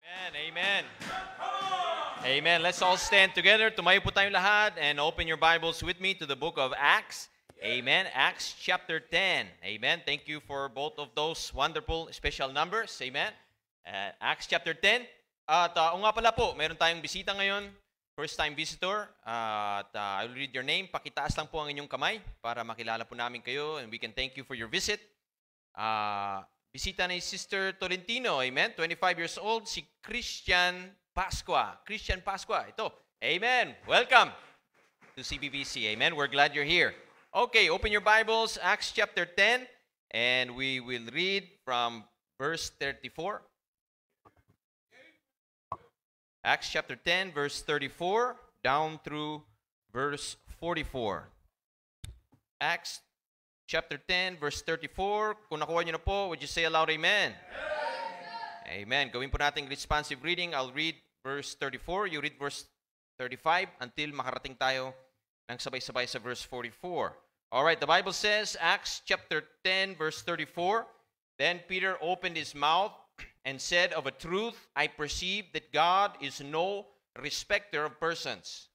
Amen, amen. Amen. Let's all stand together. Tumayo po tayong lahat and open your Bibles with me to the book of Acts. Amen. Acts chapter 10. Amen. Thank you for both of those wonderful special numbers. Amen. Acts chapter 10. At o nga pala po, meron tayong bisita ngayon. First time visitor. I will read your name. Pakitaas lang po ang inyong kamay para makilala po namin kayo and we can thank you for your visit. Bisita ni Sister Tolentino, amen, 25 years old, si Christian Pascua. Christian Pascua, ito, amen, welcome to CBBC, amen, we're glad you're here. Okay, open your Bibles, Acts chapter 10, and we will read from verse 34. Acts chapter 10, verse 34, down through verse 44. Acts chapter 10, verse 34. Kung nakuha nyo na po, would you say aloud, amen? Amen. Gawin po natin responsive reading. I'll read verse 34. You read verse 35 until makarating tayo ng sabay-sabay sa verse 44. Alright, the Bible says, Acts chapter 10, verse 34, Then Peter opened his mouth and said, Of a truth, I perceive that God is no respecter of persons.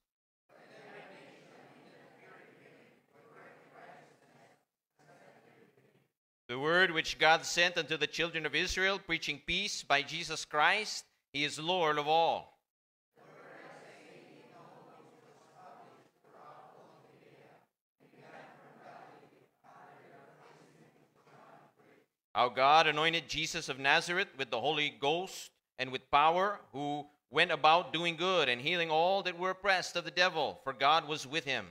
The word which God sent unto the children of Israel, preaching peace by Jesus Christ, He is Lord of all. How God anointed Jesus of Nazareth with the Holy Ghost and with power, who went about doing good and healing all that were oppressed of the devil, for God was with him.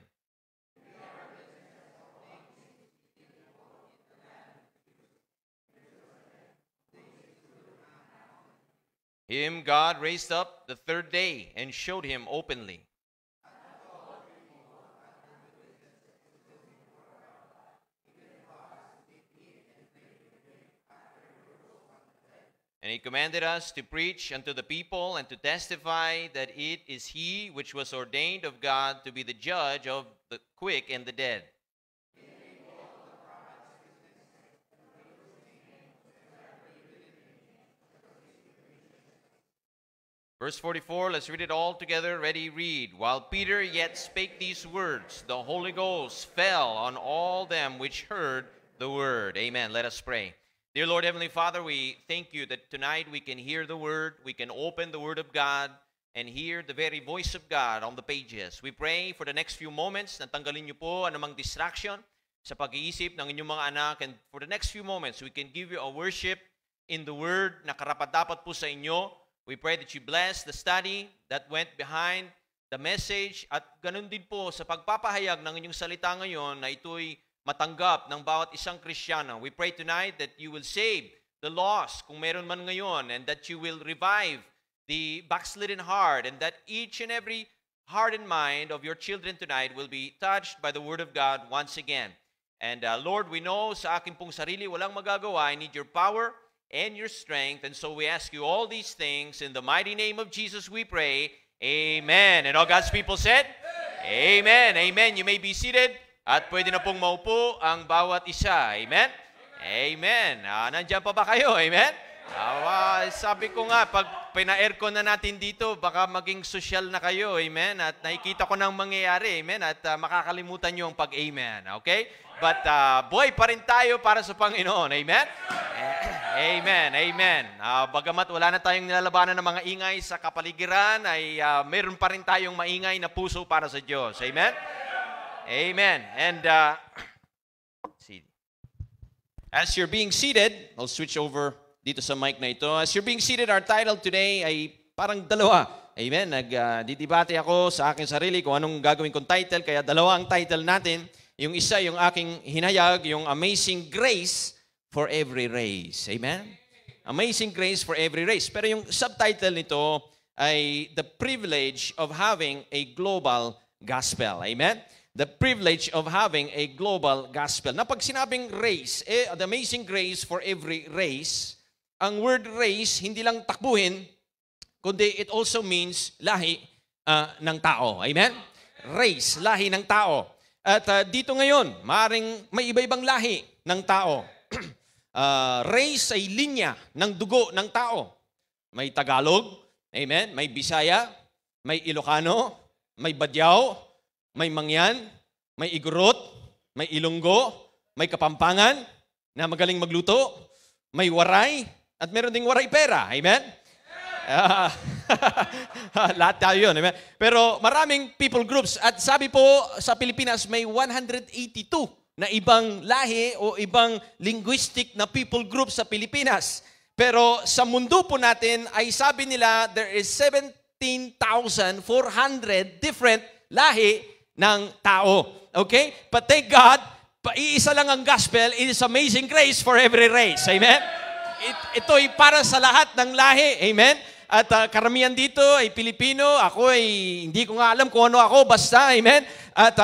Him God raised up the third day and showed him openly. And he commanded us to preach unto the people and to testify that it is he which was ordained of God to be the judge of the quick and the dead. Verse 44, let's read it all together. Ready, read. While Peter yet spake these words, the Holy Ghost fell on all them which heard the word. Amen. Let us pray. Dear Lord, Heavenly Father, we thank you that tonight we can hear the word, we can open the word of God, and hear the very voice of God on the pages. We pray for the next few moments na tanggalin niyo po anumang distraction sa pag-iisip ng inyong mga anak, and for the next few moments, we can give you a worship in the word na karapat-dapat po sa inyo. We pray that you bless the study that went behind the message at ganun din po sa pagpapahayag ng inyong salita ngayon na ito'y matanggap ng bawat isang Kristiyano. We pray tonight that you will save the lost kung meron man ngayon, and that you will revive the backslidden heart, and that each and every heart and mind of your children tonight will be touched by the Word of God once again. And Lord, we know sa akin pong sarili walang magagawa. I need your power and your strength. And so we ask you all these things in the mighty name of Jesus we pray. Amen. And all God's people said, Amen. Amen. You may be seated at pwede na pong maupo ang bawat isa. Amen. Amen. Nandiyan pa ba kayo? Amen. Sabi ko nga, pag pina-aircon na natin dito, baka maging social na kayo. Amen. At nakikita ko nang mangyayari. Amen. At makakalimutan nyo ang pag-amen. Okay? But boy pa rin tayo para sa Panginoon. Amen? Amen. Amen. Bagamat wala na tayong nilalabanan ng mga ingay sa kapaligiran, ay meron pa rin tayong maingay na puso para sa Diyos. Amen? Amen. And as you're being seated, I'll switch over dito sa mic na ito. As you're being seated, our title today ay parang dalawa. Amen? Nagdidibate ako sa aking sarili kung anong gagawin kong title, kaya dalawa ang title natin. Yung isa, yung aking hinayag, yung Amazing Grace for Every Race. Amen? Amazing Grace for Every Race. Pero yung subtitle nito ay The Privilege of Having a Global Gospel. Amen? The privilege of having a global gospel. Na pag sinabing race, the Amazing Grace for Every Race, ang word race, hindi lang takbuhin, kundi it also means lahi ng tao. Amen? Race, lahi ng tao. At dito ngayon, maaaring may iba-ibang lahi ng tao. Race ay linya ng dugo ng tao. may Tagalog, amen, may Bisaya, may Ilocano, may Badyao, may Mangyan, may Igorot, may Ilonggo, may Kapampangan na magaling magluto, may Waray, at meron ding Waray pera, amen? Lahat tayo yun, amen? Pero maraming people groups, at sabi po sa Pilipinas may 182 na ibang lahi o ibang linguistic na people group sa Pilipinas. Pero sa mundo po natin ay sabi nila there is 17,400 different lahi ng tao. Okay? But thank God, iisa lang ang gospel, it is amazing grace for every race. Amen? Ito'y para sa lahat ng lahi. Amen? At karamihan dito ay Pilipino. Ako ay hindi ko nga alam kung ano ako. Basta, amen? At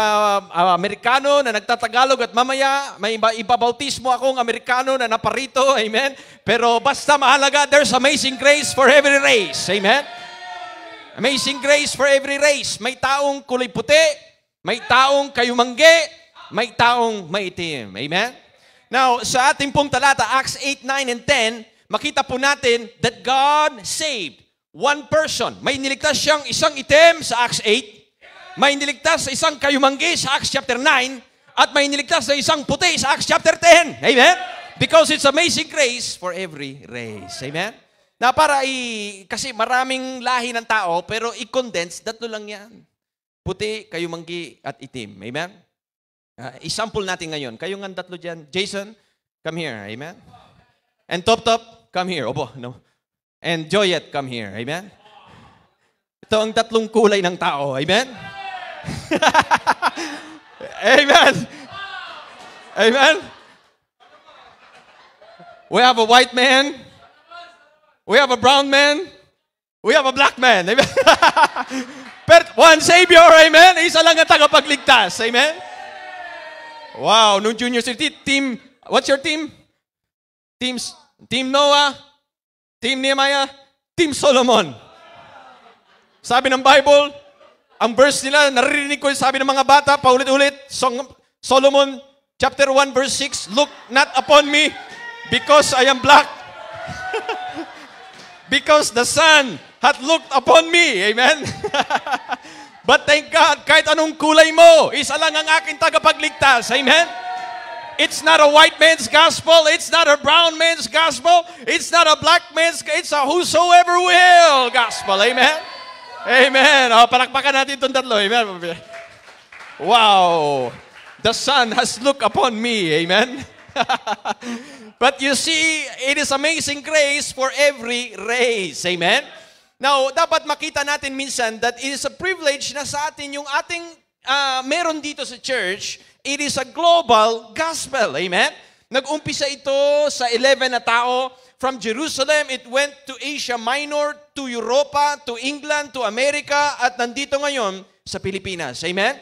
Amerikano na nagtatagalog at mamaya may ibabautismo akong Amerikano na naparito. Amen? Pero basta mahalaga, there's amazing grace for every race. Amen? Amazing grace for every race. May taong kulay puti, may taong kayumangge, may taong maitim. Amen? Now, sa ating pong talata, Acts 8, 9, and 10, makita po natin that God saved one person. May niligtas siyang isang itim sa Acts 8, may niligtas sa isang kayumanggi sa Acts chapter 9, at may niligtas sa isang puti sa Acts chapter 10. Amen? Because it's amazing grace for every race. Amen? Na kasi maraming lahi ng tao, pero i-condense, tatlo lang yan. Puti, kayumanggi, at itim. Amen? I-sample natin ngayon. Kayo nga tatlo dyan. Jason, come here. Amen? And Top, come here. Opo, no. And Joyet, come here. Amen? Ito ang tatlong kulay ng tao. Amen? Amen? Amen? We have a white man. We have a brown man. We have a black man. Amen? But one Savior. Amen? Isa lang ang tagapagligtas. Amen? Wow. Nung junior city, team, what's your team? Team Noah, Team Nehemiah, Team Solomon. Sabi ng Bible, ang verse nila, naririnig ko sabi ng mga bata, paulit-ulit, Solomon, chapter 1, verse 6, look not upon me because I am black, because the sun hath looked upon me. Amen? But thank God, kahit anong kulay mo, isa lang ang aking tagapagligtas. Amen? It's not a white man's gospel. It's not a brown man's gospel. It's not a black man's. It's a whosoever will gospel. Amen? Amen. Palakpakan natin itong tatlo. Amen? Wow. The sun has looked upon me. Amen? But you see, it is amazing grace for every race. Amen? Now, dapat makita natin minsan that it is a privilege na sa atin yung ating meron dito sa church. It is a global gospel. Amen? Nag-umpisa ito sa 11 na tao. From Jerusalem, it went to Asia Minor, to Europa, to England, to America, at nandito ngayon sa Pilipinas. Amen?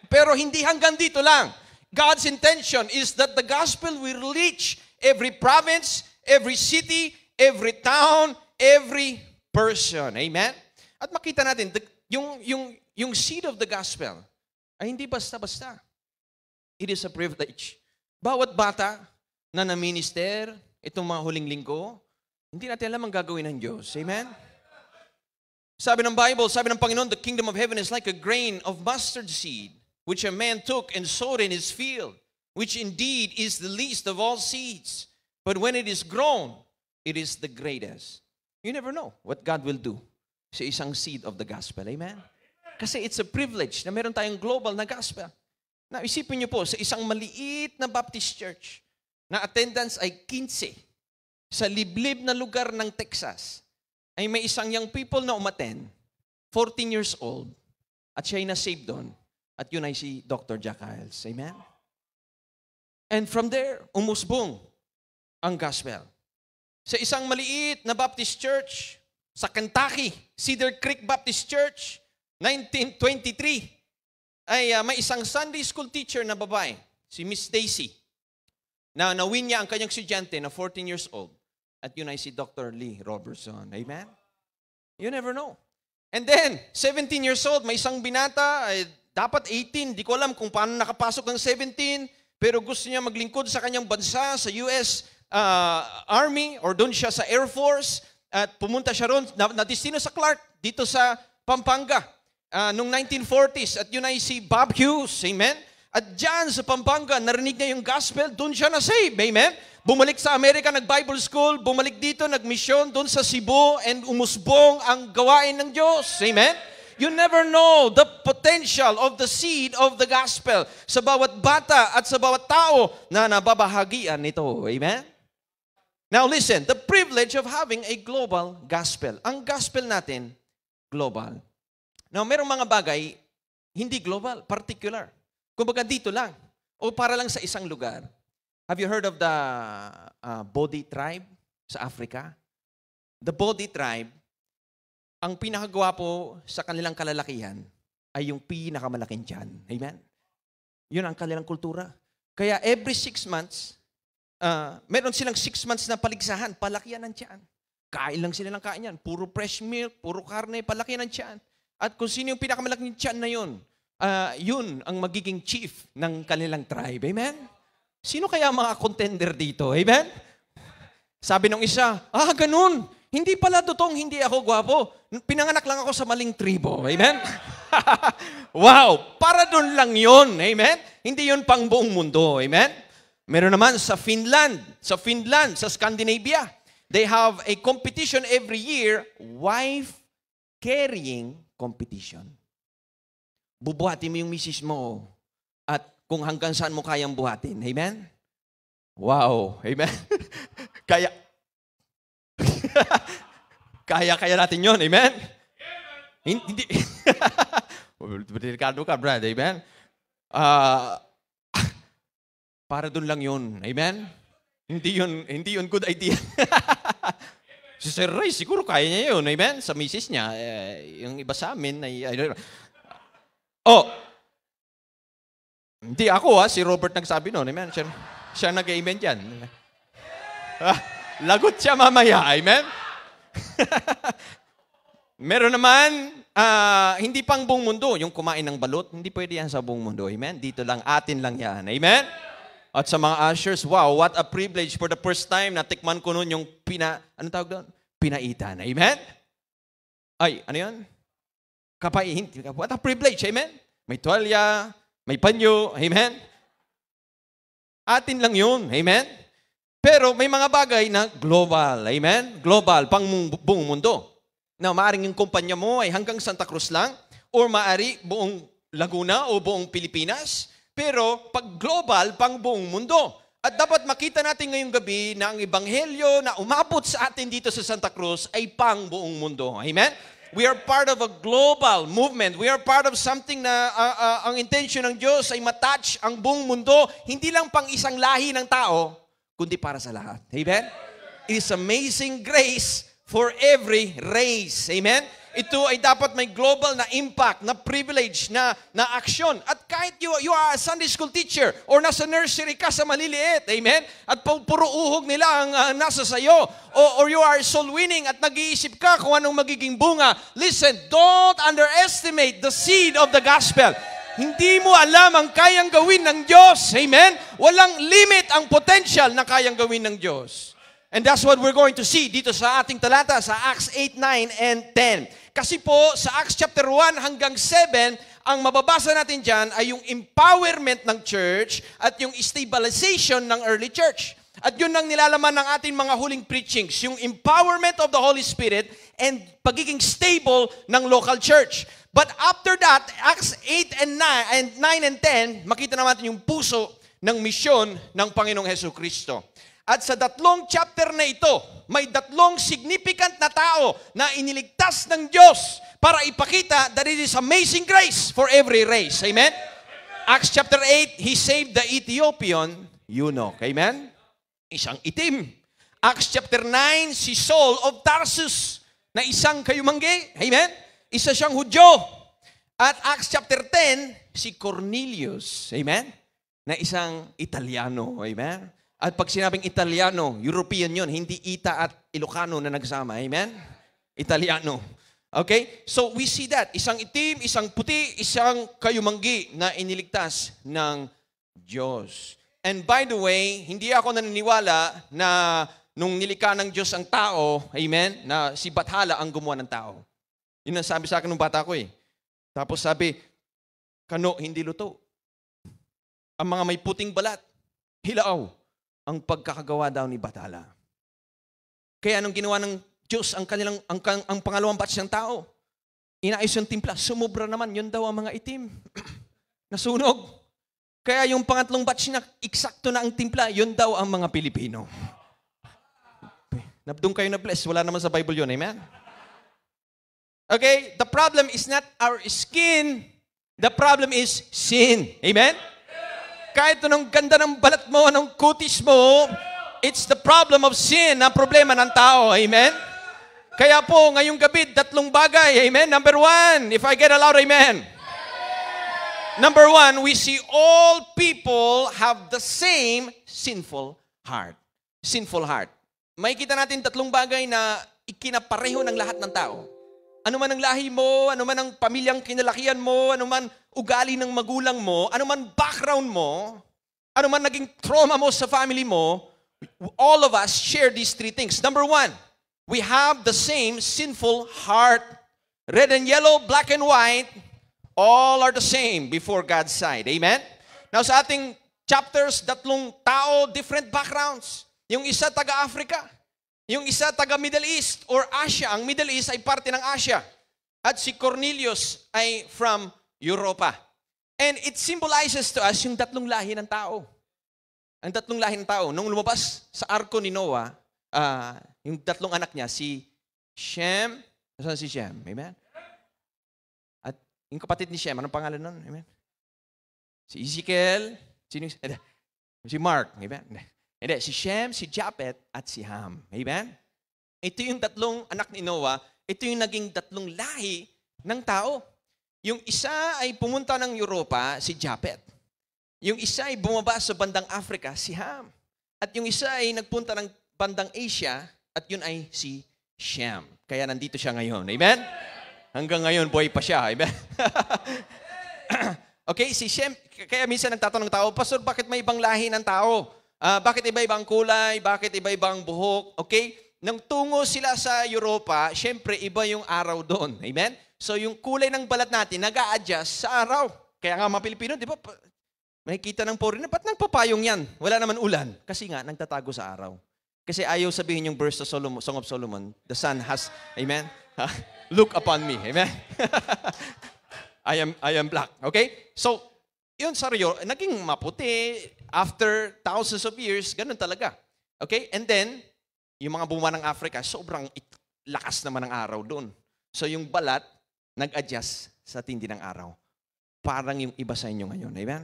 Pero hindi hanggang dito lang. God's intention is that the gospel will reach every province, every city, every town, every person. Amen? At makita natin, yung seed of the gospel ay hindi basta-basta. It is a privilege. Bawat bata na na-minister, itong mga huling linggo, hindi natin alam ang gagawin ng Diyos. Amen? Sabi ng Bible, sabi ng Panginoon, the kingdom of heaven is like a grain of mustard seed, which a man took and sowed in his field, which indeed is the least of all seeds. But when it is grown, it is the greatest. You never know what God will do sa isang seed of the gospel. Amen? Kasi it's a privilege na meron tayong global na gospel. Now, isipin niyo po, sa isang maliit na Baptist church, na attendance ay 15, sa liblib na lugar ng Texas, ay may isang young people na umattend, 14 years old, at siya ay na-save doon. At yun ay si Dr. Jack Hiles. Amen? And from there, umusbong ang gospel. Sa isang maliit na Baptist church, sa Kentucky, Cedar Creek Baptist Church, 1923, ay may isang Sunday school teacher na babae, si Miss Stacy, na nawin niya ang kanyang estudyante na 14 years old. At yun ay si Dr. Lee Robertson. Amen? You never know. And then, 17 years old, may isang binata, ay dapat 18. Di ko alam kung paano nakapasok ng 17, pero gusto niya maglingkod sa kanyang bansa, sa US Army, or doon siya sa Air Force. at pumunta siya ron, na-destino sa Clark, dito sa Pampanga, noong 1940s. At yun ay si Bob Hughes, amen? At dyan sa Pampanga, narinig niya yung gospel, doon siya na-save, amen? Bumalik sa Amerika, nag-Bible school, bumalik dito, nag-mission doon sa Cebu, and umusbong ang gawain ng Diyos, amen? You never know the potential of the seed of the gospel sa bawat bata at sa bawat tao na nababahagian nito. Amen? Now listen, the privilege of having a global gospel. Ang gospel natin, global. Now, merong mga bagay, hindi global, particular. Kumbaga dito lang, o para lang sa isang lugar. Have you heard of the Bodhi tribe sa Africa? The Bodhi tribe, ang pinakagwapo sa kanilang kalalakihan ay yung pinakamalaking tiyan. Amen? Yun ang kanilang kultura. Kaya every 6 months, meron silang 6 months na paligsahan, palakihan ng tiyan. Kain lang sila ng kain yan. Puro fresh milk, puro karne, palakihan ng tiyan. At kung sino yung pinakamalaking tiyan na yun, yun ang magiging chief ng kanilang tribe. Amen? Sino kaya mga contender dito? Amen? Sabi nung isa, ganun. Hindi pala totoong hindi ako gwapo. Pinanganak lang ako sa maling tribo. Amen? Wow! Para doon lang yun. Amen? Hindi yun pang buong mundo. Amen? Meron naman sa Finland, sa Scandinavia, they have a competition every year, wife-carrying competition. Bubuhatin mo yung misis mo at kung hanggang saan mo kayang buhatin. Amen? Wow! Amen? Kaya natin yun. Amen? Hindi. Delikado ka, Brad. Amen? Para doon lang yun. Amen? Hindi yun good idea. Si Sir Ray, siguro kaya niya yun. Amen? Sa misis niya. Yung iba sa amin ay... Hindi ako si Robert nagsabi noon. Amen? Siya nag-amen dyan. Lagot siya mamaya. Amen? Meron naman, hindi pang buong mundo, yung kumain ng balot, hindi pwede yan sa buong mundo. Amen? Dito lang, atin lang yan. Amen? At sa mga ushers, wow, what a privilege for the first time na tikman ko nun yung ano tawag doon? Pinaitan. Amen? Ay, ano yun? What a privilege. Amen? May tuwalya, may panyo. Amen? Atin lang yun. Amen? Pero may mga bagay na global. Amen? Global, pang buong mundo. Now, maaaring yung kumpanya mo ay hanggang Santa Cruz lang, or maari buong Laguna o buong Pilipinas, pero pag global, pang buong mundo. At dapat makita natin ngayong gabi na ang ebanghelyo na umabot sa atin dito sa Santa Cruz ay pang buong mundo. Amen? We are part of a global movement. We are part of something na ang intention ng Diyos ay matouch ang buong mundo, hindi lang pang isang lahi ng tao, kundi para sa lahat. Amen? It is amazing grace for every race. Amen? Ito ay dapat may global na impact, na privilege, na aksyon. At kahit you are a Sunday school teacher or nasa nursery ka sa maliliit, amen? At puro uhog nila ang nasa sayo. Or you are soul winning at nag-iisip ka kung anong magiging bunga. Listen, don't underestimate the seed of the gospel. Hindi mo alam ang kayang gawin ng Diyos. Amen? Walang limit ang potential na kayang gawin ng Diyos. And that's what we're going to see dito sa ating talata sa Acts 8, 9, and 10. Kasi po, sa Acts chapter 1 hanggang 7, ang mababasa natin dyan ay yung empowerment ng church at yung stabilization ng early church. At yun ang nilalaman ng ating mga huling preachings, yung empowerment of the Holy Spirit and pagiging stable ng local church. But after that, Acts 8 and 9 and 10, makita natin yung puso ng misyon ng Panginoong Hesukristo. At sa 3 chapter na ito, may 3 significant na tao na iniligtas ng Diyos para ipakita that it is amazing grace for every race. Amen? Acts chapter 8, He saved the Ethiopian eunuch. Amen? Isang itim. Acts chapter 9, si Saul of Tarsus na isang kayumanggi. Amen? Isa siyang Hudyo. At Acts chapter 10, si Cornelius. Amen? Na isang Italiano. Amen? At pag sinabing Italiano, European yun, hindi Ita at Ilocano na nagsama. Amen? Italiano. Okay? So we see that. Isang itim, isang puti, isang kayumanggi na iniligtas ng Diyos. And by the way, hindi ako naniniwala na nung nilikha ng Diyos ang tao, amen, na si Bathala ang gumawa ng tao. Yun ang sabi sa akin ng bata ko eh. Tapos sabi, kano, hindi luto. Ang mga may puting balat, hilaw ang pagkakagawa daw ni Bathala. Kaya anong ginawa ng Diyos ang pangalawang batch ng tao? Inaayos yung timpla, sumubra naman, yun daw ang mga itim. Nasunog. Kaya yung pangatlong batch na eksakto na ang timpla, yun daw ang mga Pilipino. Doon kayo na bless, wala naman sa Bible yun, amen? Okay, the problem is not our skin, the problem is sin. Amen? Kahit anong ganda ng balat mo, anong kutis mo, it's the problem of sin, ang problema ng tao. Amen? Kaya po, ngayong gabi, 3 bagay. Amen? Number 1, if I get a loud amen. Number 1, we see all people have the same sinful heart. Sinful heart. Makikita natin 3 bagay na ikinapareho ng lahat ng tao. Ano man ang lahi mo, ano man ang pamilyang kinalakihan mo, ano man ugali ng magulang mo, ano man background mo, ano man naging trauma mo sa family mo, all of us share these 3 things. Number 1, we have the same sinful heart. Red and yellow, black and white, all are the same before God's sight. Amen? Now sa ating chapters, 3 tao, different backgrounds. Yung isa taga-Africa. Yung isa taga Middle East or Asia. Ang Middle East ay parte ng Asia. At si Cornelius ay from Europa. And it symbolizes to us yung 3 lahi ng tao. Ang 3 lahi ng tao. Nung lumabas sa arko ni Noah, yung 3 anak niya, si Shem. Saan si Shem? Amen? At yung kapatid ni Shem, anong pangalan nun? Amen? Si Ezekiel. Si Mark. Amen? Hindi, si Shem, si Japhet, at si Ham. Amen? Ito yung 3 anak ni Noah. Ito yung naging 3 lahi ng tao. Yung isa ay pumunta ng Europa, si Japhet. Yung isa ay bumaba sa bandang Africa, si Ham. At yung isa ay nagpunta ng bandang Asia, at yun ay si Shem. Kaya nandito siya ngayon. Amen? Hanggang ngayon, buhay pa siya. Amen? Okay, si Shem, kaya minsan nagtatanong tao, Pastor, bakit may ibang lahi ng tao? Bakit iba-ibang kulay? Bakit iba-ibang buhok? Okay? Nang tungo sila sa Europa, syempre iba yung araw doon. Amen? So yung kulay ng balat natin, nag-a-adjust sa araw. Kaya nga mga Pilipino, di ba, makikita ng foreigner, ba't nagpapayong yan? Wala naman ulan. Kasi nga, nagtatago sa araw. Kasi ayaw sabihin yung verse sa Song of Solomon, the sun has, amen? Look upon me. Amen? I am black. Okay? So, yun sa Rio, naging maputi. After thousands of years, ganun talaga. Okay? And then, yung mga bumaba ng Africa, sobrang lakas naman ng araw doon. So, yung balat, nag-adjust sa tindi ng araw. Parang yung iba sa inyo ngayon. Amen?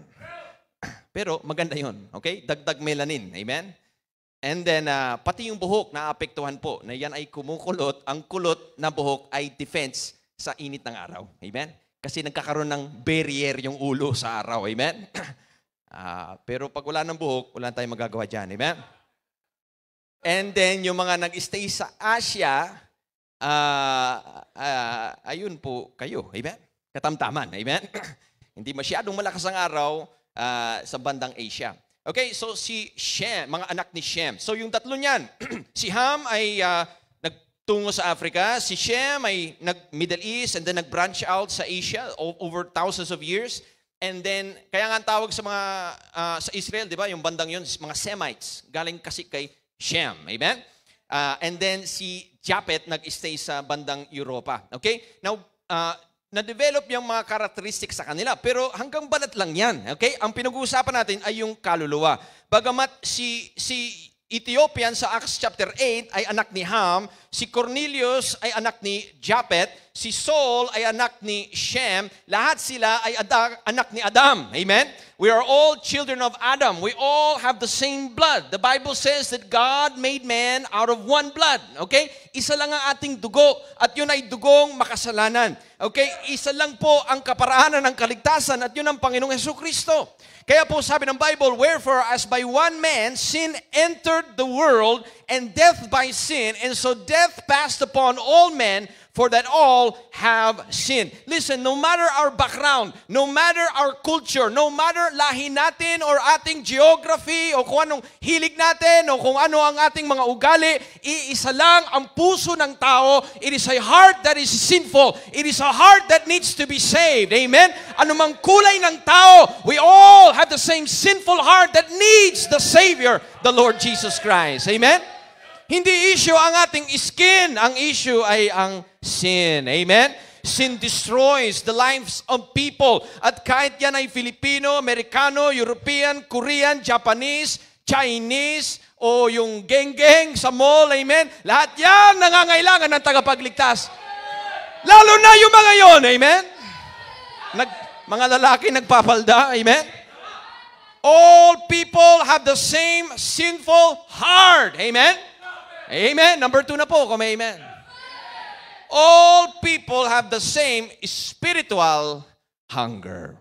Pero, maganda yun. Okay? Dagdag melanin. Amen? And then, pati yung buhok, naapektuhan po. Na yan ay kumukulot. Ang kulot na buhok ay defense sa init ng araw. Amen? Kasi nagkakaroon ng barrier yung ulo sa araw. Amen? Pero pag wala ng buhok, wala tayong magagawa dyan. Amen? And then, yung mga nag-stay sa Asia, ayun po kayo. Amen? Katamtaman. Amen? Hindi masyadong malakas ang araw sa bandang Asia. Okay, so si Shem, mga anak ni Shem. So yung 3 niyan, si Ham ay nagtungo sa Africa, si Shem ay nag-Middle East and then nag-branch out sa Asia over thousands of years. And then, kaya nga ang tawag sa mga, sa Israel, di ba, yung bandang yun, mga Semites, galing kasi kay Shem. Amen? And then, si Japhet nag-stay sa bandang Europa. Okay? Now, na-develop yung mga characteristics sa kanila, pero hanggang balat lang yan. Okay? Ang pinag-uusapan natin ay yung kaluluwa. Bagamat si Ethiopian sa Acts chapter 8 ay anak ni Ham, si Cornelius ay anak ni Japhet, si Saul ay anak ni Shem, lahat sila ay anak ni Adam. Amen? We are all children of Adam. We all have the same blood. The Bible says that God made man out of one blood. Okay? Isa lang ang ating dugo at yun ay dugong makasalanan. Okay? Isa lang po ang kaparaanan ng kaligtasan at yun ang Panginoong Jesucristo. Kaya po sabi ng Bible, wherefore as by one man sin entered the world, and death by sin, and so death passed upon all men, For that all have sinned. Listen, no matter our background, no matter our culture, no matter lahi natin or ating geography o kung anong hilig natin o kung ano ang ating mga ugali, iisa lang ang puso ng tao. It is a heart that is sinful. It is a heart that needs to be saved. Amen? Anumang kulay ng tao, we all have the same sinful heart that needs the Savior, the Lord Jesus Christ. Amen? Hindi issue ang ating skin. Ang issue ay ang sin. Amen? Sin destroys the lives of people. At kahit yan ay Filipino, Amerikano, European, Korean, Japanese, Chinese, o yung geng-geng sa mall, amen? Lahat yan nangangailangan ng tagapagligtas. Lalo na yung mga yon, amen? Mga lalaki nagpapalda, amen? All people have the same sinful heart, amen? Amen. Number 2 na po, kung may amen. All people have the same spiritual hunger.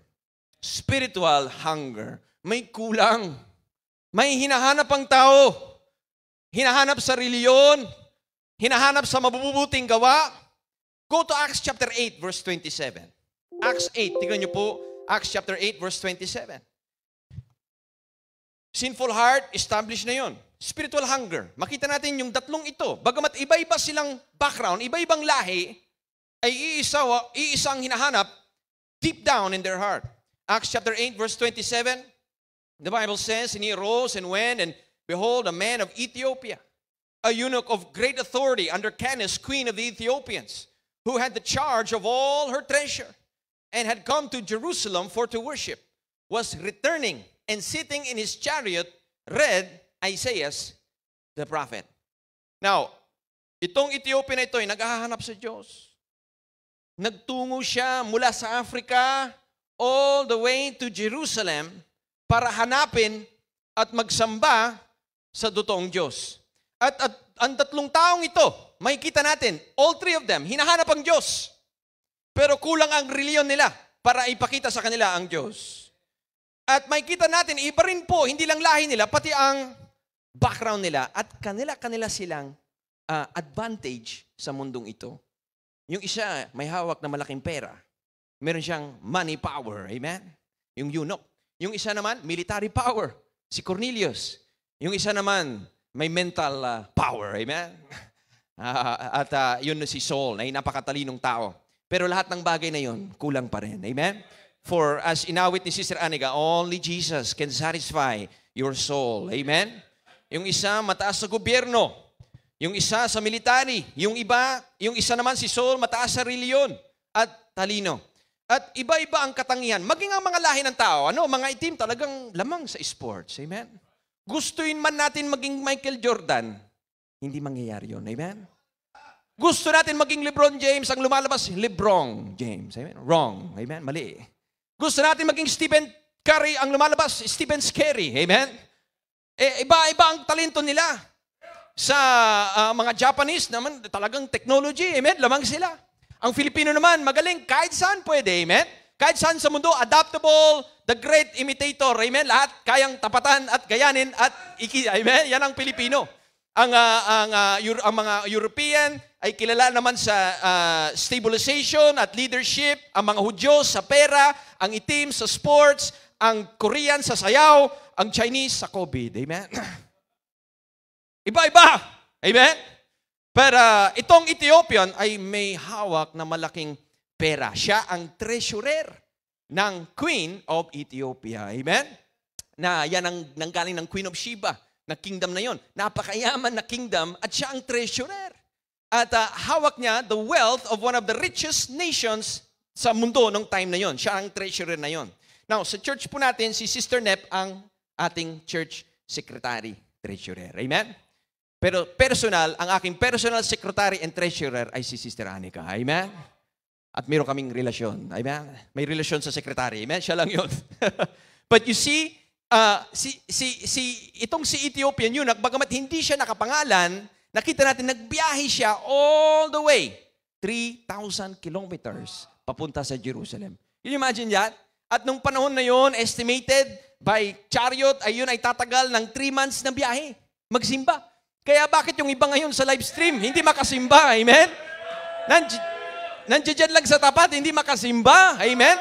Spiritual hunger. May kulang. May hinahanap ang tao. Hinahanap sa reliyon. Hinahanap sa mabubuting gawa. Go to Acts chapter 8, verse 27. Acts 8, tignan niyo po. Acts chapter 8, verse 27. Sinful heart, established na yon. Spiritual hunger. Makita natin yung tatlong ito. Bagamat iba-iba silang background, iba-ibang lahi, ay iisang hinahanap deep down in their heart. Acts chapter 8, verse 27, the Bible says, and he arose and went, and behold, a man of Ethiopia, a eunuch of great authority under Candace, queen of the Ethiopians, who had the charge of all her treasure, and had come to Jerusalem for to worship, was returning, and sitting in his chariot, read Isaiah the prophet. Now, itong Ethiopian na ito ay naghahanap sa Diyos. Nagtungo siya mula sa Africa all the way to Jerusalem para hanapin at magsamba sa totoong Diyos. At ang tatlong taong ito, makikita natin, all three of them, hinahanap ang Diyos. Pero kulang ang reliyon nila para ipakita sa kanila ang Diyos. At makikita natin, iba rin po, hindi lang lahi nila, pati ang background nila at kanila silang advantage sa mundong ito. Yung isa, may hawak na malaking pera. Meron siyang money power. Amen? Yung eunuch. Yung isa naman, military power. Si Cornelius. Yung isa naman, may mental power. Amen? Yun na si Saul, na napakatalinong tao. Pero lahat ng bagay na yun, kulang pa rin. Amen? For as inawit ni Sister Aniga, only Jesus can satisfy your soul. Amen? Yung isa, mataas sa gobyerno. Yung isa, sa military. Yung isa naman si Saul, mataas sa reliyon at talino. At iba-iba ang katangian. Maging ang mga lahi ng tao, mga itim talagang lamang sa sports. Amen? Gustuin man natin maging Michael Jordan, hindi mangyayari yun. Amen? Gusto natin maging LeBron James, ang lumalabas, LeBron James. Amen? Wrong. Amen? Mali. Gusto natin maging Stephen Curry, ang lumalabas, Stephen Scary. Amen? Iba-iba ang talento nila. Sa mga Japanese naman, talagang technology. Amen? Lamang sila. Ang Filipino naman, magaling. Kahit saan pwede. Amen? Kahit saan sa mundo, adaptable, the great imitator. Amen? Lahat kayang tapatan at gayanin at amen? Yan ang Pilipino. Ang mga European ay kilala naman sa stabilization at leadership. Ang mga Hudyo sa pera, ang itim sa sports, ang Korean sa sayaw, ang Chinese sa COVID. Amen? Iba-iba. Amen? Pero itong Ethiopian ay may hawak na malaking pera. Siya ang treasurer ng Queen of Ethiopia. Amen? Na yan ang nanggaling ng Queen of Sheba, na kingdom na yon. Napakayaman na kingdom at siya ang treasurer. At hawak niya the wealth of one of the richest nations sa mundo nung time na yon. Siya ang treasurer na yon. Now, sa church po natin, si Sister Nep ang ating church secretary, treasurer. Amen? Pero personal, ang aking personal secretary and treasurer ay si Sister Anika. Amen? At mayroon kaming relasyon. Amen? May relasyon sa secretary. Amen? Siya lang yun. But you see, itong si Ethiopian eunuch, bagamat hindi siya nakapangalan, nakita natin, nagbiyahe siya all the way, 3,000 kilometers papunta sa Jerusalem. Can you imagine that? At nung panahon na yon, estimated by chariot, ayun ay tatagal ng 3 months na biyahe. Magsimba. Kaya bakit yung iba ngayon sa live stream, hindi makasimba? Amen? Nandiyan lang sa tapat, hindi makasimba. Amen?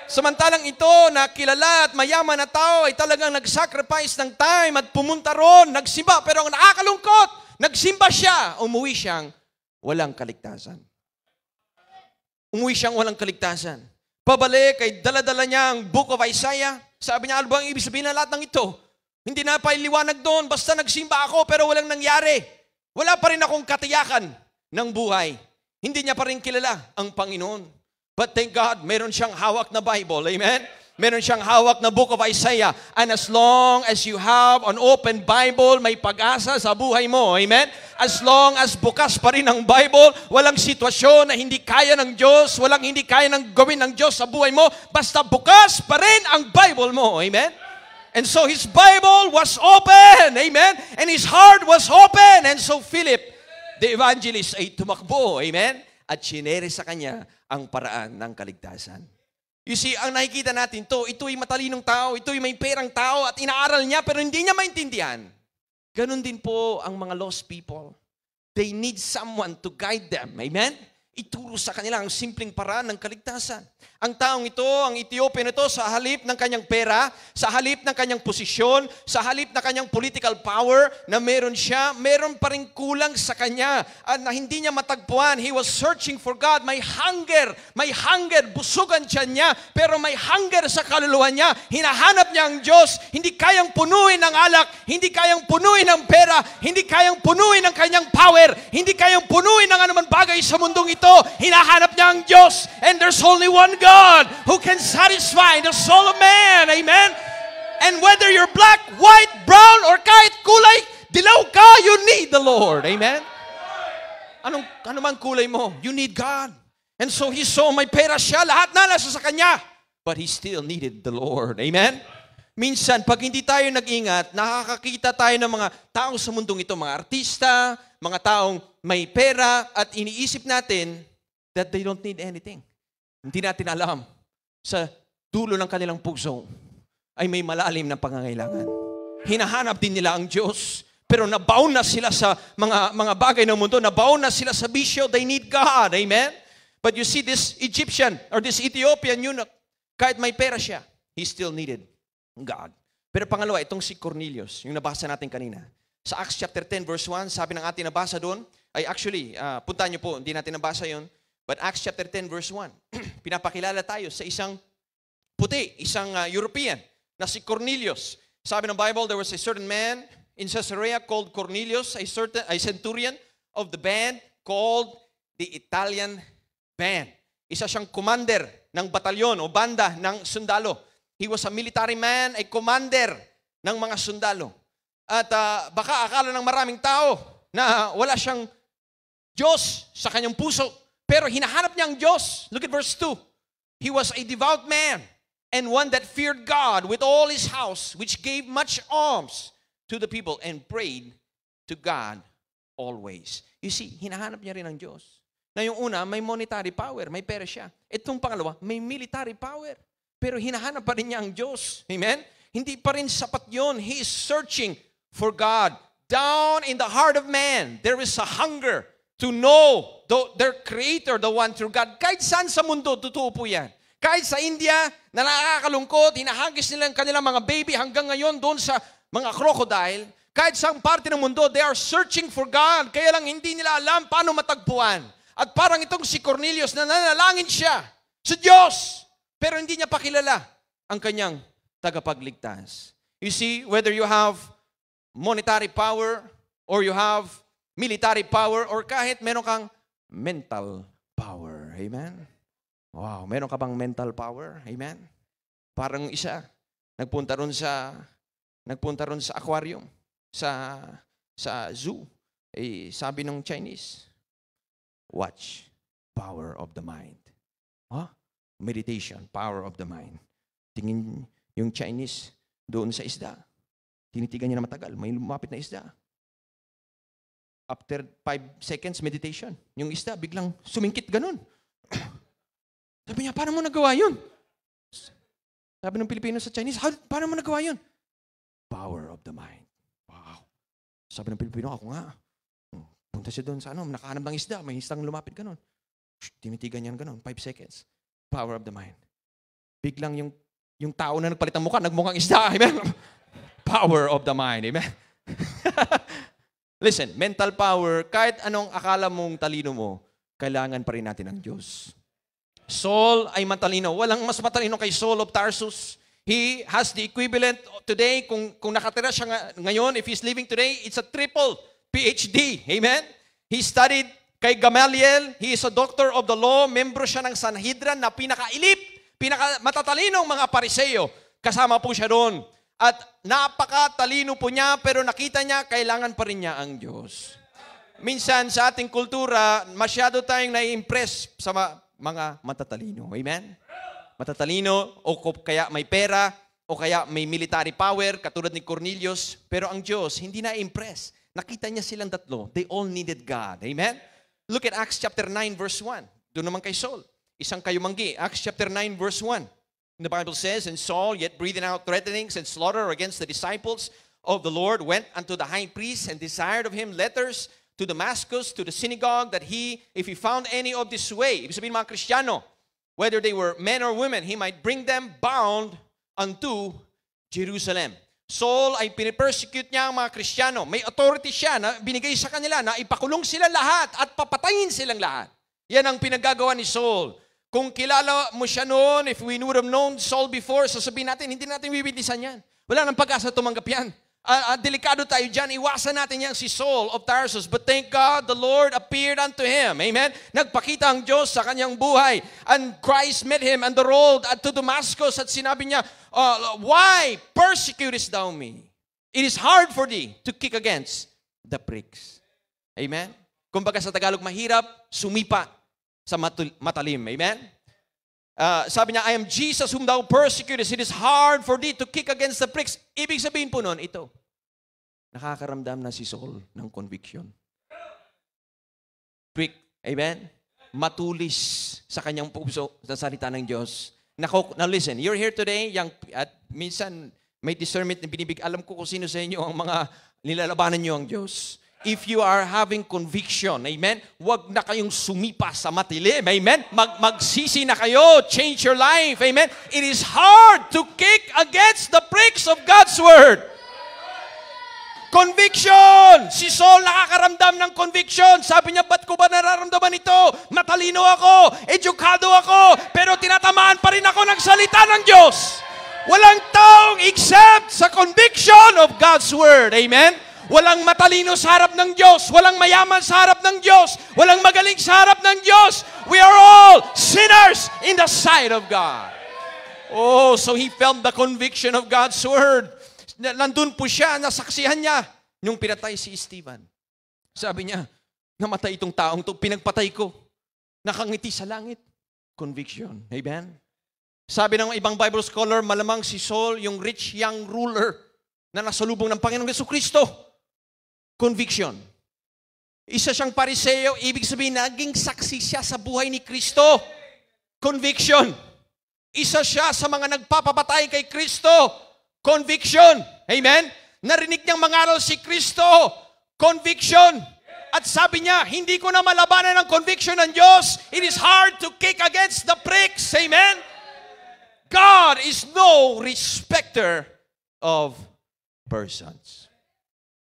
Samantalang ito na kilala at mayaman na tao ay talagang nag-sacrifice ng time at pumunta ron, nagsimba. Pero ang nakakalungkot, nagsimba siya, umuwi siyang walang kaligtasan. Umuwi siyang walang kaligtasan. Pabalik ay dala-dala niya ang Book of Isaiah. Sabi niya, ano ba ang ibig sabihin ng lahat ng ito? Hindi na pa iliwanag doon, basta nagsimba ako pero walang nangyari. Wala pa rin akong katiyakan ng buhay. Hindi niya pa rin kilala ang Panginoon. But thank God, meron siyang hawak na Bible. Amen? Meron siyang hawak na Book of Isaiah. And as long as you have an open Bible, may pag-asa sa buhay mo. Amen? As long as bukas pa rin ang Bible, walang sitwasyon na hindi kaya ng Diyos, walang hindi kaya ng gawin ng Diyos sa buhay mo, basta bukas pa rin ang Bible mo. Amen? And so his Bible was open. Amen? And his heart was open. And so Philip, the evangelist, ay tumakbo. Amen? At sinere sa kanya ang paraan ng kaligtasan. You see, ang nakikita natin ito'y matalinong tao, ito'y may perang tao at inaaral niya pero hindi niya maintindihan. Ganon din po ang mga lost people. They need someone to guide them. Amen? Ituro sa kanila ang simpleng paraan ng kaligtasan. Ang taong ito, ang Ethiopian ito, sa halip ng kanyang pera, sa halip ng kanyang posisyon, sa halip ng kanyang political power na meron siya, meron pa rin kulang sa kanya at na hindi niya matagpuan. He was searching for God. May hunger, busugan siya niya, pero may hunger sa kaluluwa niya. Hinahanap niya ang Diyos. Hindi kayang punuin ng alak, hindi kayang punuin ng pera, hindi kayang punuin ng kanyang power, hindi kayang punuin ng anuman bagay sa mundong ito. Hinahanap niya ang Diyos. And there's only one God who can satisfy the soul of man. Amen? And whether you're black, white, brown, or kahit kulay, dilaw ka, you need the Lord. Amen? Ano man kulay mo, you need God. And so he saw may pera siya, lahat na nasa sa kanya. But he still needed the Lord. Amen? Minsan, pag hindi tayo nag-ingat, nakakakita tayo ng mga tao sa mundong ito, mga artista, mga taong may pera, at iniisip natin that they don't need anything. Hindi natin alam, sa dulo ng kanilang puso ay may malalim na pangangailangan. Hinahanap din nila ang Diyos, pero nabaon na sila sa mga bagay ng mundo, nabaon na sila sa bisyo, they need God. Amen? But you see this Egyptian or this Ethiopian eunuch, kahit may pera siya, he still needed God. Pero pangalawa, itong si Cornelius, yung nabasa natin kanina. Sa Acts chapter 10 verse 1, sabi ng ating nabasa doon, ay actually, punta nyo po, hindi natin nabasa yun. But Acts chapter 10 verse 1, pinapakilala tayo sa isang puti, isang European, na si Cornelius. Sabi ng Bible, there was a certain man in Caesarea called Cornelius, a centurion of the band called the Italian Band. Isa siyang commander ng batalyon o banda ng sundalo. He was a military man, a commander ng mga sundalo. At baka akala ng maraming tao na wala siyang Diyos sa kanyang puso. Pero hinahanap niya ang Diyos. Look at verse 2. He was a devout man and one that feared God with all his house, which gave much alms to the people and prayed to God always. You see, hinahanap niya rin ang Diyos. Na yung una, may monetary power, may pera siya. Itong pangalawa, may military power. Pero hinahanap pa rin niya ang Diyos. Amen? Hindi pa rin sapat yun. He is searching for God. Down in the heart of man, there is a hunger to know their Creator, the one true God. Kahit saan sa mundo, totoo po yan. Kahit sa India, na nakakalungkot, hinahagis nila ang kanilang mga baby hanggang ngayon doon sa mga crocodile. Kahit saan parte ng mundo, they are searching for God. Kaya lang hindi nila alam paano matagpuan. At parang itong si Cornelius, na nanalangin siya sa Diyos, pero hindi niya pakilala ang kanyang tagapagligtas. You see, whether you have monetary power or you have military power or kahit meron kang mental power. Amen? Wow, meron ka bang mental power? Amen? Parang isa, nagpunta ron sa aquarium, sa zoo. Eh, sabi ng Chinese, watch, power of the mind. Huh? Meditation, power of the mind. Tingin yung Chinese doon sa isda. Tinitigan niya na matagal. May lumapit na isda. After 5 seconds meditation, yung isda biglang sumingkit ganun. Sabi niya, paano mo nagawa yun? Sabi ng Pilipino sa Chinese, paano mo nagawa yun? Power of the mind. Wow. Sabi ng Pilipino, ako nga. Punta siya doon sa nakahanap ng isda, may isdang lumapit ganun. Tinitigan yan ganun, 5 seconds. Power of the mind. Biglang yung tao na nagpalit ng mukha, nagmukhang isda. Amen? Power of the mind. Amen? Listen, mental power, kahit anong akala mong talino mo, kailangan pa rin natin ang Diyos. Saul ay matalino. Walang mas matalino kay Saul of Tarsus. He has the equivalent today. Kung nakatira siya ngayon, if he's living today, it's a triple PhD. Amen? He studied kay Gamaliel. He is a doctor of the law. Membro siya ng Sanhedrin na pinaka-elite, pinaka-matatalinong mga Pariseo. Kasama po siya doon. At napaka-talino po niya, pero nakita niya, kailangan pa rin niya ang Diyos. Minsan sa ating kultura, masyado tayong nai-impress sa mga matatalino. Amen? Matatalino, o kaya may pera, o kaya may military power, katulad ni Cornelius. Pero ang Diyos, hindi na-impress. Nakita niya silang tatlo. They all needed God. Amen? Look at Acts chapter 9, verse 1. Doon naman kay Saul. Isang kayumanggi. Acts chapter 9, verse 1. The Bible says, and Saul, yet breathing out threatenings and slaughter against the disciples of the Lord, went unto the high priest and desired of him letters to Damascus, to the synagogue, that he, if he found any of this way, ibig sabihin mga Kristiyano, whether they were men or women, he might bring them bound unto Jerusalem. Saul ay pinipersecute niya ang mga Kristiyano. May authority siya na binigay sa kanila na ipakulong sila lahat at papatayin silang lahat. Yan ang pinagagawa ni Saul. Kung kilala mo siya noon, if we would have known Saul before, sasabihin natin, hindi natin wiwitnessan yan. Wala nang pag-asa tumanggap yan. Delikado tayo dyan. Iwasan natin yan si Saul of Tarsus. But thank God, the Lord appeared unto him. Amen? Nagpakita ang Diyos sa kanyang buhay. And Christ met him on the road to Damascus at sinabi niya, why persecutest thou me? It is hard for thee to kick against the pricks. Amen? Kumbaga sa Tagalog, mahirap sumipa sa matalim. Amen? Sabi niya, I am Jesus whom thou persecutest. It is hard for thee to kick against the pricks. Ibig sabihin po nun, ito. Nakakaramdam na si Saul ng conviction. Prick. Amen? Matulis sa kanyang puso sa salita ng Diyos. Now listen, you're here today, at minsan may discernment na binibig. Alam ko kung sino sa inyo ang mga nilalabanan nyo ang Diyos. If you are having conviction, amen, wag na kayong sumipa sa matilim, amen, magsisi na kayo, change your life, amen. It is hard to kick against the pricks of God's Word. Conviction! Si Saul nakakaramdam ng conviction. Sabi niya, ba't ko ba nararamdaman ito? Matalino ako, edukado ako, pero tinatamaan pa rin ako ng salita ng Diyos. Walang taong except sa conviction of God's Word, amen. Walang matalino sa harap ng Diyos. Walang mayaman sa harap ng Diyos. Walang magaling sa harap ng Diyos. We are all sinners in the sight of God. Oh, so he felt the conviction of God's Word. Nandun po siya, nasaksihan niya nung pinatay si Stephen. Sabi niya, namatay itong taong ito, pinagpatay ko. Nakangiti sa langit. Conviction. Amen? Sabi ng ibang Bible scholar, malamang si Saul, yung rich young ruler na nasalubong ng Panginoong Jesucristo. Conviction. Isa siyang Pariseo, ibig sabihin, naging saksi siya sa buhay ni Kristo. Conviction. Isa siya sa mga nagpapapatay kay Kristo. Conviction. Amen? Narinig niyang mangaral si Kristo. Conviction. At sabi niya, hindi ko na malabanan ang conviction ng Diyos. It is hard to kick against the pricks. Amen? God is no respecter of persons.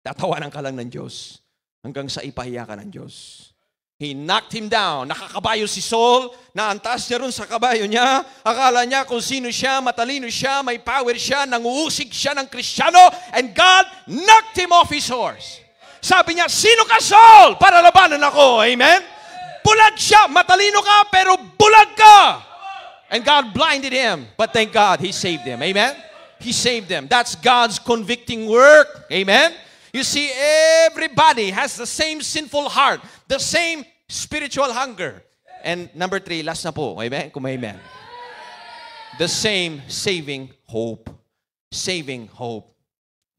Tatawanan ka lang ng Diyos hanggang sa ipahiya ka ng Diyos. He knocked him down. Nakakabayo si Saul, naantas niya ron sa kabayo niya. Akala niya kung sino siya, matalino siya, may power siya, nanguusig siya ng Kristiyano, and God knocked him off his horse. Sabi niya, sino ka, Saul, para labanan ako? Amen? Bulag siya, matalino ka, pero bulag ka. And God blinded him. But thank God, He saved him. Amen? He saved them. That's God's convicting work. Amen? You see, everybody has the same sinful heart, the same spiritual hunger. And number 3, last na po. Amen? Kung may amen. The same saving hope. Saving hope.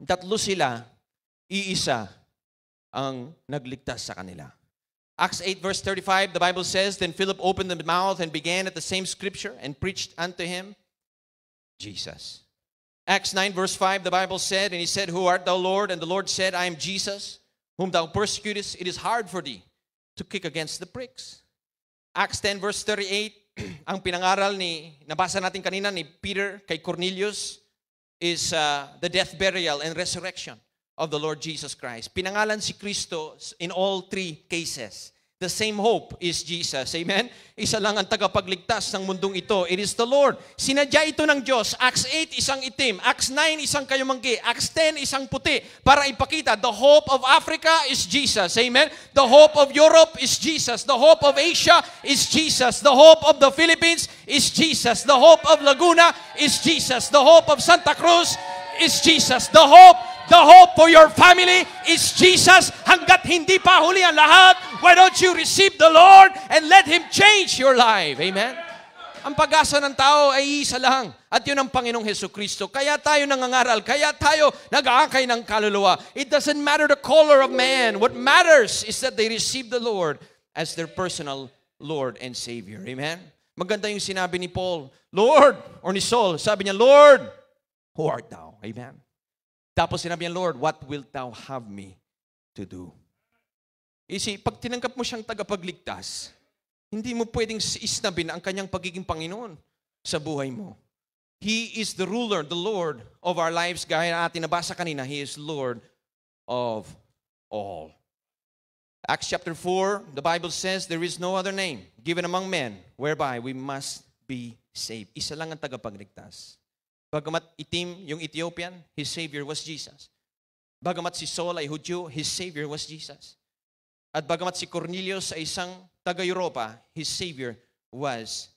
Tatlo sila, iisa ang nagligtas sa kanila. Acts 8 verse 35, the Bible says, Then Philip opened the mouth and began at the same scripture and preached unto him Jesus. Acts 9 verse 5, the Bible said, And he said, Who art thou, Lord? And the Lord said, I am Jesus, whom thou persecutest. It is hard for thee to kick against the pricks. Acts 10 verse 38, ang pinangaral nabasa natin kanina ni Peter kay Cornelius is the death, burial, and resurrection of the Lord Jesus Christ. Pinangalan si Kristo in all three cases. The same hope is Jesus. Amen? Isa lang ang tagapagligtas ng mundong ito. It is the Lord. Sinadya ito ng Diyos. Acts 8, isang itim. Acts 9, isang kayumanggi. Acts 10, isang puti. Para ipakita, the hope of Africa is Jesus. Amen? The hope of Europe is Jesus. The hope of Asia is Jesus. The hope of the Philippines is Jesus. The hope of Laguna is Jesus. The hope of Santa Cruz is Jesus. The hope for your family is Jesus. Hanggat hindi pa huli ang lahat, why don't you receive the Lord and let Him change your life? Amen? Ang pag-asa ng tao ay isa lang. At yun ang Panginoong Hesukristo. Kaya tayo nangangaral. Kaya tayo nag-aakay ng kaluluwa. It doesn't matter the color of man. What matters is that they receive the Lord as their personal Lord and Savior. Amen? Maganda yung sinabi ni Paul, Lord, or ni Saul, sabi niya, Lord, who art thou? Amen? Tapos sinabi niya, Lord, what wilt thou have me to do? Pag tinanggap mo siyang tagapagligtas, hindi mo pwedeng isnabin ang kanyang pagiging Panginoon sa buhay mo. He is the ruler, the Lord of our lives. Gaya natin nabasa kanina, He is Lord of all. Acts chapter 4, the Bible says, there is no other name given among men whereby we must be saved. Isa lang ang tagapagligtas. Bagamat itim yung Ethiopian, his Savior was Jesus. Bagamat si Saul ay Hudyo, his Savior was Jesus. At bagamat si Cornelius ay isang taga-Europa, his Savior was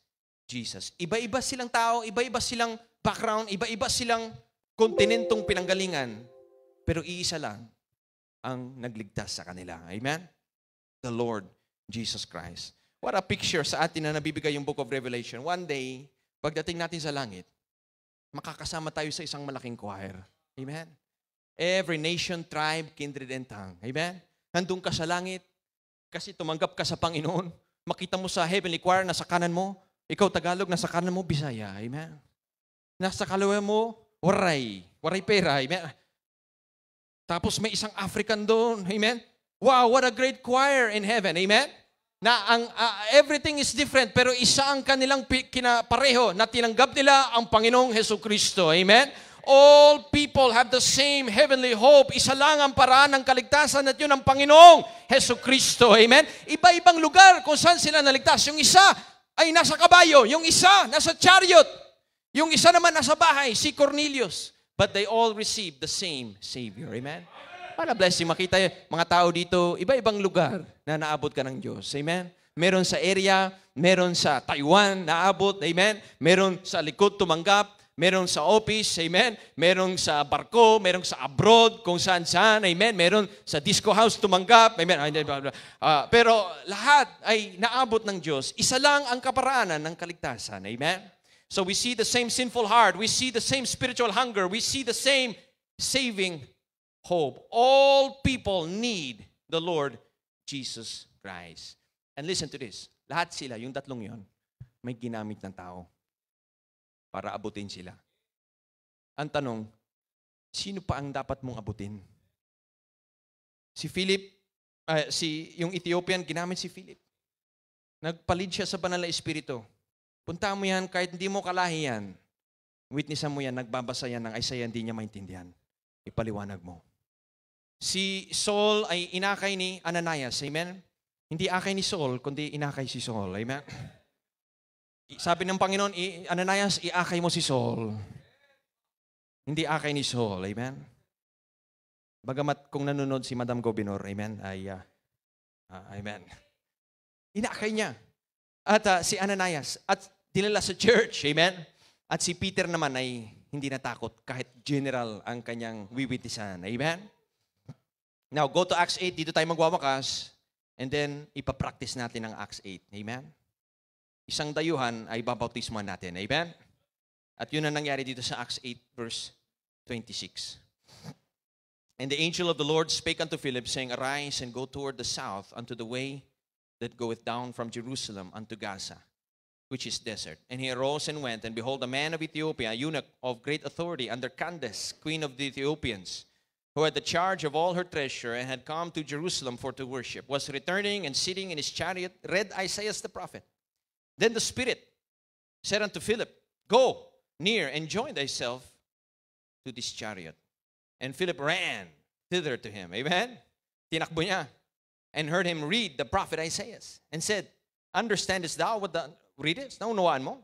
Jesus. Iba-iba silang tao, iba-iba silang background, iba-iba silang kontinentong pinanggalingan, pero iisa lang ang nagligtas sa kanila. Amen? The Lord Jesus Christ. What a picture sa atin na nabibigay yung Book of Revelation. One day, pagdating natin sa langit, makakasama tayo sa isang malaking choir. Amen? Every nation, tribe, kindred, and tongue. Amen? Nandun ka sa langit kasi tumanggap ka sa Panginoon. Makita mo sa heavenly choir, nasa kanan mo, ikaw Tagalog, nasa kanan mo, Bisaya. Amen? Nasa kaliwa mo, Waray pera. Amen? Tapos may isang African doon. Amen? Wow, what a great choir in heaven. Amen? Na everything is different, pero isa ang kanilang kinapareho na tinanggap nila ang Panginoong Hesukristo. Amen? All people have the same heavenly hope. Isa lang ang paraan ng kaligtasan at yun ang Panginoong Hesukristo. Amen? Iba-ibang lugar kung saan sila naligtas. Yung isa ay nasa kabayo, yung isa nasa chariot, yung isa naman nasa bahay, si Cornelius. But they all received the same Savior. Amen? Para blessing, makita mga tao dito, iba-ibang lugar na naabot ka ng Diyos. Amen? Meron sa area, meron sa Taiwan, naabot. Amen? Meron sa likod tumanggap, meron sa office. Amen? Meron sa barko, meron sa abroad, kung saan-saan. Amen? Meron sa disco house tumanggap. Amen? Pero lahat ay naabot ng Diyos. Isa lang ang kaparaanan ng kaligtasan. Amen? So we see the same sinful heart. We see the same spiritual hunger. We see the same saving hope. All people need the Lord Jesus Christ. And listen to this. Lahat sila, yung tatlong yon, may ginamit ng tao para abutin sila. Ang tanong, sino pa ang dapat mong abutin? Si Philip, yung Ethiopian, ginamit si Philip. Nagpalid siya sa banal na espiritu. Punta mo yan, kahit hindi mo kalahi yan, witnessan mo yan, nagbabasa yan ng Isaiah, hindi niya maintindihan. Ipaliwanag mo. Si Saul ay inakay ni Ananias. Amen? Hindi akay ni Saul, kundi inakay si Saul. Amen? Sabi ng Panginoon, Ananias, iakay mo si Saul. Hindi akay ni Saul. Amen? Bagamat kung nanonood si Madam Gobinor, amen, ay, amen. Inakay niya. At si Ananias, at dinala sa church. Amen? At si Peter naman ay hindi natakot kahit general ang kanyang wiwitisan. Amen? Now, go to Acts 8. Dito tayo magwawakas. And then, ipapractice natin ang Acts 8. Amen? Isang dayuhan ay babautismuhan natin. Amen? At yun ang nangyari dito sa Acts 8, verse 26. And the angel of the Lord spake unto Philip, saying, Arise and go toward the south unto the way that goeth down from Jerusalem unto Gaza, which is desert. And he arose and went, and behold, a man of Ethiopia, a eunuch of great authority, under Candace, queen of the Ethiopians, who had the charge of all her treasure and had come to Jerusalem for to worship, was returning and sitting in his chariot, read Isaiah the prophet. Then the Spirit said unto Philip, Go near and join thyself to this chariot. And Philip ran thither to him. Amen? Tinakbo niya. And heard him read the prophet Isaiah. And said, Understandest thou what thou readest? Naunawaan mo?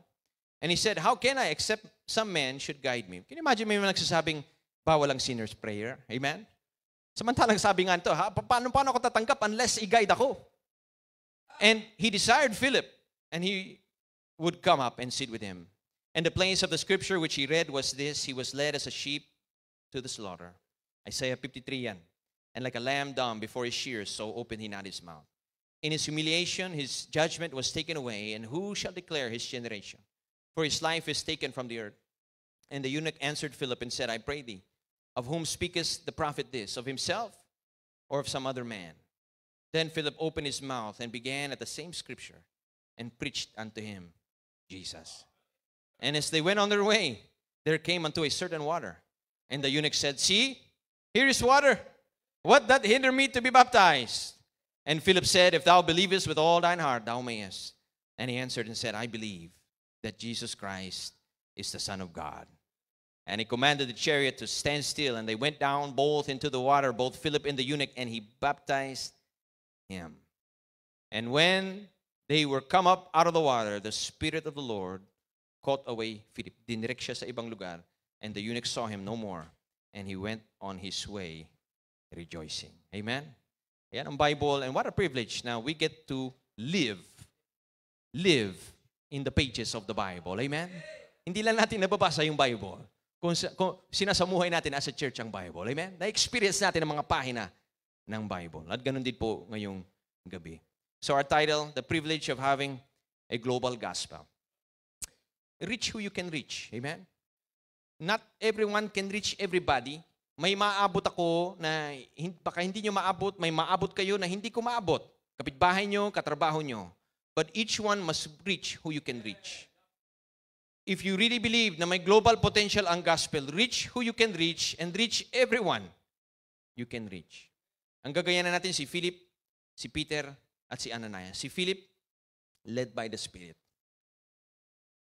And he said, How can I except some man should guide me? Can you imagine may mga nagsasabing, bawal ang sinner's prayer? Amen? Samantalang sabi nga ito, paano ako tatanggap unless i-guide ako? And he desired Philip, and he would come up and sit with him. And the place of the scripture which he read was this, He was led as a sheep to the slaughter. Isaiah 53 yan. And like a lamb dumb before his shears, so opened he not his mouth. In his humiliation, his judgment was taken away, and who shall declare his generation? For his life is taken from the earth. And the eunuch answered Philip and said, I pray thee, of whom speaketh the prophet this? Of himself or of some other man? Then Philip opened his mouth and began at the same scripture and preached unto him Jesus. And as they went on their way, there came unto a certain water. And the eunuch said, See, here is water. What doth hinder me to be baptized? And Philip said, If thou believest with all thine heart, thou mayest. And he answered and said, I believe that Jesus Christ is the Son of God. And he commanded the chariot to stand still, and they went down both into the water, both Philip and the eunuch, and he baptized him. And when they were come up out of the water, the Spirit of the Lord caught away Philip. Dinirect siya sa ibang lugar, and the eunuch saw him no more, and he went on his way rejoicing. Amen? Yan ang Bible, and what a privilege now we get to live in the pages of the Bible. Amen? Hindi lang natin nababasa yung Bible. Kung sinasamuhay natin as a church ang Bible. Amen? Na-experience natin ang mga pahina ng Bible. At ganun din po ngayong gabi. So our title, The Privilege of Having a Global Gospel. Reach who you can reach. Amen? Not everyone can reach everybody. May maabot ako na baka hindi nyo maabot. May maabot kayo na hindi ko maabot. Kapitbahay nyo, katrabaho nyo. But each one must reach who you can reach. If you really believe na may global potential ang gospel, reach who you can reach and reach everyone you can reach. Ang gagayanan natin si Philip, si Peter, at si Ananias. Si Philip, led by the Spirit.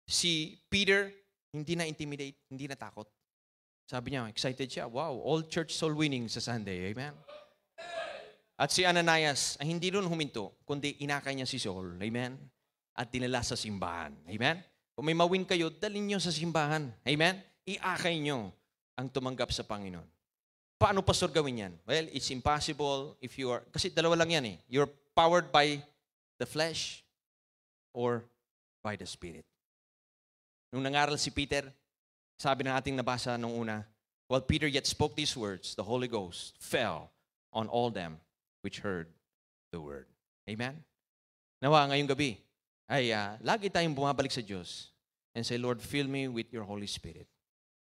Si Peter, hindi na-intimidate, hindi natakot. Sabi niya, excited siya. Wow, all church soul winning sa Sunday. Amen? At si Ananias, ay hindi rin huminto, kundi inakay niya si Saul. Amen? At dinala sa simbahan. Amen? Kung may mawin kayo, dalhin nyo sa simbahan. Amen? Iakay nyo ang tumanggap sa Panginoon. Paano, pastor, gawin yan? Well, it's impossible if you are, kasi dalawa lang yan eh. You're powered by the flesh or by the Spirit. Nung nangaral si Peter, sabi ng ating nabasa nung una, while Peter yet spoke these words, the Holy Ghost fell on all them which heard the word. Amen? Nawa, ngayong gabi, ay lagi tayong bumabalik sa Diyos and say, Lord, fill me with your Holy Spirit.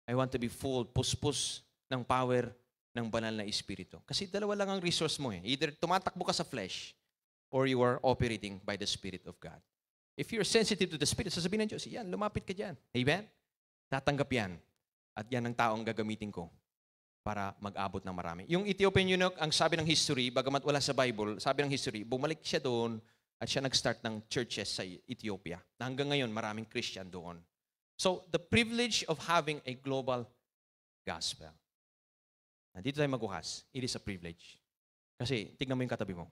I want to be full, puspos ng power ng banal na Espiritu. Kasi dalawa lang ang resource mo eh. Either tumatakbo ka sa flesh or you are operating by the Spirit of God. If you're sensitive to the Spirit, sasabihin ng Diyos, yan, lumapit ka dyan. Amen? Tatanggap yan. At yan ang taong gagamitin ko para mag-abot ng marami. Yung Ethiopian eunuch, ang sabi ng history, bagamat wala sa Bible, sabi ng history, bumalik siya doon at siya nag-start ng churches sa Ethiopia. Na hanggang ngayon, maraming Christian doon. So, the privilege of having a global gospel. Dito tayo magbukas. It is a privilege. Kasi, tignan mo yung katabi mo.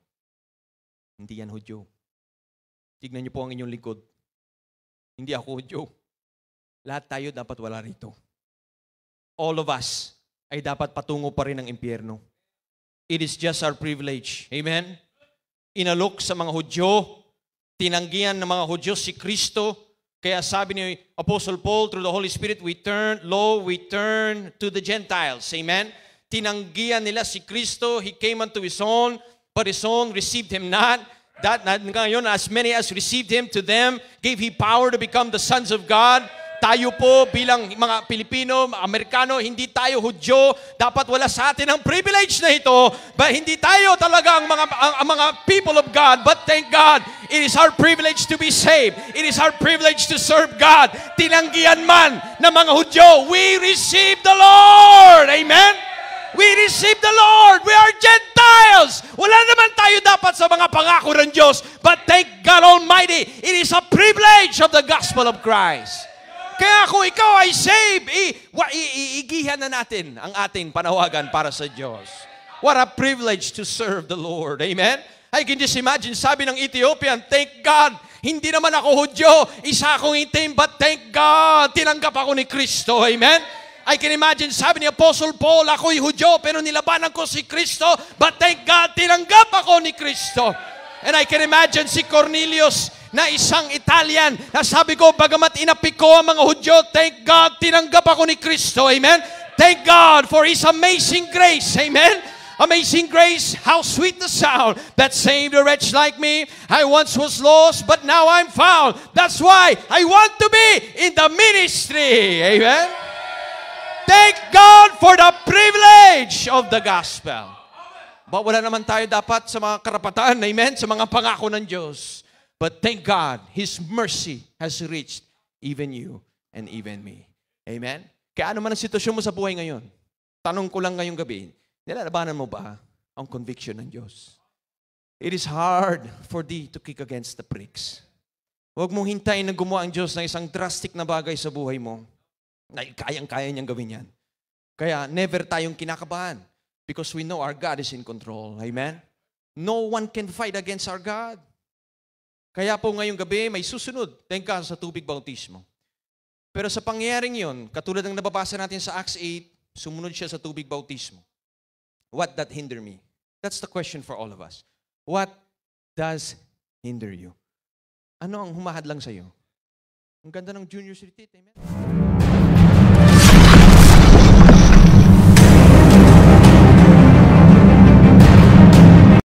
Hindi yan Hudyo. Tignan niyo po ang inyong likod. Hindi ako Hudyo. Lahat tayo dapat wala rito. All of us ay dapat patungo pa rin ng impyerno. It is just our privilege. Amen? Inalok sa mga Hudyo, tinanggihan ng mga Hudyo si Kristo. Kaya sabi ni Apostle Paul, through the Holy Spirit, we turn to the Gentiles. Amen? Tinanggihan nila si Kristo. He came unto His own, but His own received Him not. That ngayon, as many as received Him, to them gave He power to become the sons of God. Tayo po bilang mga Pilipino, Amerikano, hindi tayo Hudyo. Dapat wala sa atin ang privilege na ito. But hindi tayo talaga ang mga people of God. But thank God, it is our privilege to be saved. It is our privilege to serve God. Tinanggihan man ng mga Hudyo, we receive the Lord. Amen? We receive receive the Lord. We are Gentiles. Wala naman tayo dapat sa mga pangako ng Diyos. But thank God Almighty, it is a privilege of the gospel of Christ. Kaya kung ikaw ay saved, iigihan na natin ang ating panawagan para sa Diyos. What a privilege to serve the Lord. Amen? I can just imagine, sabi ng Ethiopian, thank God, hindi naman ako Hudyo, isa akong itim, but thank God, tinanggap ako ni Kristo. Amen? I can imagine, sabi ni Apostle Paul, ako'y Hudyo, pero nilabanan ko si Kristo, but thank God, tinanggap ako ni Kristo. And I can imagine si Cornelius, na isang Italian, na sabi ko, bagamat inapik ko ang mga Hudyo, thank God, tinanggap ako ni Kristo. Amen? Thank God for His amazing grace. Amen? Amazing grace, how sweet the sound that saved a wretch like me. I once was lost, but now I'm found. That's why I want to be in the ministry. Amen? Thank God for the privilege of the gospel. But wala naman tayo dapat sa mga karapatan, amen, sa mga pangako ng Diyos. But thank God, His mercy has reached even you and even me. Amen? Kaya ano man ang sitwasyon mo sa buhay ngayon, tanong ko lang ngayong gabi, nilalabanan mo ba ang conviction ng Diyos? It is hard for thee to kick against the pricks. Huwag mong hintayin na gumawa ang Diyos ng isang drastic na bagay sa buhay mo na kayang-kaya niyang gawin yan. Kaya never tayong kinakabahan because we know our God is in control. Amen? No one can fight against our God. Kaya po ngayong gabi may susunod, thank God, sa tubig bautismo. Pero sa pangyayaring yun, katulad ng nababasa natin sa Acts 8, sumunod siya sa tubig bautismo. What does hinder me? That's the question for all of us. What does hinder you? Ano ang humahadlang sa iyo? Ang ganda ng junior retreat, amen?